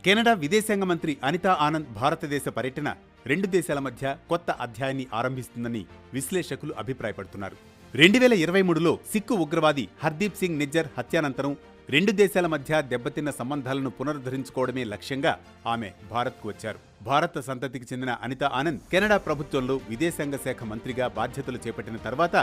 Canada విదేశాంగ మంత్రి అనితా ఆనంద్ భారతదేశ పర్యటన రెండు దేశాల మధ్య కొత్త అధ్యాయాన్ని ఆరంభిస్తుందని విశ్లేషకులు అభిప్రాయపడుతున్నారు. 2023లో సిక్కు ఉగ్రవాది హర్దీప్ సింగ్ నిజ్జర్ హత్యానంతరం రెండు దేశాల మధ్య దెబ్బతిన్న సంబంధాలను పునరుద్ధరించుకోవడమే లక్ష్యంగా ఆమె భారత్కు వచ్చారు. భారత సంతతికి చెందిన అనితా ఆనంద్ కెనడా ప్రభుత్వంలో విదేశాంగ శాఖ మంత్రిగా బాధ్యతలు చేపట్టిన తర్వాత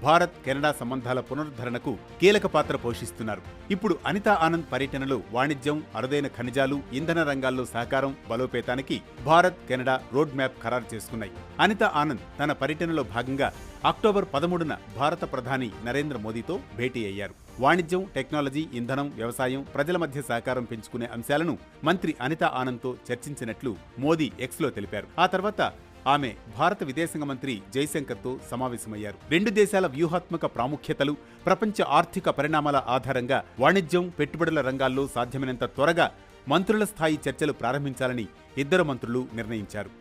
భారత్ కెనడా సంబంధాల పునరుద్ధరణకు కీలక పాత్ర పోషిస్తున్నారు. ఇప్పుడు అనితా ఆనంద్ పర్యటనలో వాణిజ్యం, అరుదైన ఖనిజాలు, ఇంధన రంగాల్లో సహకారం బలోపేతానికి భారత్ కెనడా రోడ్ మ్యాప్ ఖరారు చేసుకున్నాయి. అనితా ఆనంద్ తన పర్యటనలో భాగంగా అక్టోబర్ 13న భారత ప్రధాని నరేంద్ర మోదీతో భేటీ అయ్యారు. వాణిజ్యం, టెక్నాలజీ, ఇంధనం, వ్యవసాయం, ప్రజల మధ్య సహకారం పెంచుకునే అంశాలను మంత్రి అనితా ఆనంద్తో చర్చించినట్లు మోదీ ఎక్స్లో తెలిపారు. ఆ తర్వాత ఆమె భారత విదేశాంగ మంత్రి జైశంకర్తో సమావేశమయ్యారు. రెండు దేశాల వ్యూహాత్మక ప్రాముఖ్యతలు, ప్రపంచ ఆర్థిక పరిణామాల ఆధారంగా వాణిజ్యం, పెట్టుబడుల రంగాల్లో సాధ్యమైనంత త్వరగా మంత్రుల స్థాయి చర్చలు ప్రారంభించాలని ఇద్దరు మంత్రులు నిర్ణయించారు.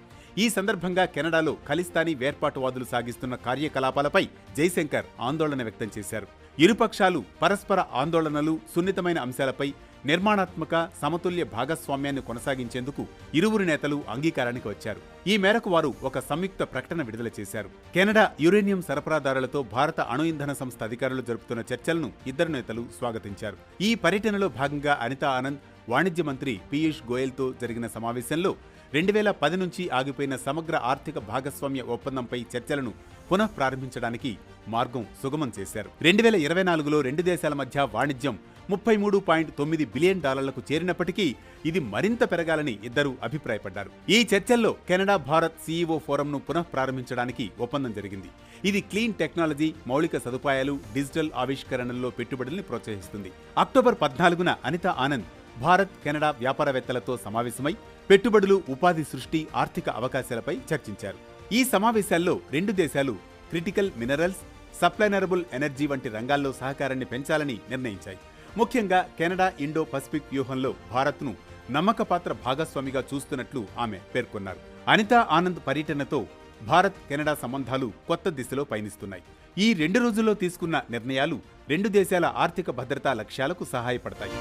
ఈ సందర్భంగా కెనడాలో ఖలిస్తానీ వేర్పాటువాదులు సాగిస్తున్న కార్యకలాపాలపై జైశంకర్ ఆందోళన వ్యక్తం చేశారు. ఇరుపక్షాలు పరస్పర ఆందోళనలు, సున్నితమైన అంశాలపై నిర్మాణాత్మక, సమతుల్య భాగస్వామ్యాన్ని కొనసాగించేందుకు ఇరువురు నేతలు అంగీకారానికి వచ్చారు. ఈ మేరకు వారు ఒక సంయుక్త ప్రకటన విడుదల చేశారు. కెనడా యురేనియం సరఫరాదారులతో భారత అణు ఇంధన సంస్థ అధికారులు జరుపుతున్న చర్చలను ఇద్దరు నేతలు స్వాగతించారు. ఈ పర్యటనలో భాగంగా అనితా ఆనంద్ వాణిజ్య మంత్రి పీయూష్ గోయల్తో జరిగిన సమావేశంలో 2010 నుంచి ఆగిపోయిన సమగ్ర ఆర్థిక భాగస్వామ్య ఒప్పందంపై చర్చలను పునః ప్రారంభించడానికి మార్గం సుగమం చేశారు. 2024లో రెండు దేశాల మధ్య వాణిజ్యం $33.9 బిలియన్ చేరినప్పటికీ ఇది మరింత పెరగాలని ఇద్దరు అభిప్రాయపడ్డారు. ఈ చర్చల్లో కెనడా భారత్ సీఈఓ ఫోరంను పునః ప్రారంభించడానికి ఒప్పందం జరిగింది. ఇది క్లీన్ టెక్నాలజీ, మౌలిక సదుపాయాలు, డిజిటల్ ఆవిష్కరణల్లో పెట్టుబడుల్ని ప్రోత్సహిస్తుంది. అక్టోబర్ 14న అనితా ఆనంద్ భారత్ కెనడా వ్యాపారవేత్తలతో సమావేశమై పెట్టుబడులు, ఉపాధి సృష్టి, ఆర్థిక అవకాశాలపై చర్చించారు. ఈ సమావేశాల్లో రెండు దేశాలు క్రిటికల్ మినరల్స్, సప్లైనరబుల్ ఎనర్జీ వంటి రంగాల్లో సహకారాన్ని పెంచాలని నిర్ణయించాయి. ముఖ్యంగా కెనడా ఇండో పసిఫిక్ వ్యూహంలో భారత్ను నమ్మకపాత్ర భాగస్వామిగా చూస్తున్నట్లు ఆమె పేర్కొన్నారు. అనితా ఆనంద్ పర్యటనతో భారత్ కెనడా సంబంధాలు కొత్త దిశలో పయనిస్తున్నాయి. ఈ 2 రోజుల్లో తీసుకున్న నిర్ణయాలు రెండు దేశాల ఆర్థిక భద్రతా లక్ష్యాలకు సహాయపడతాయి.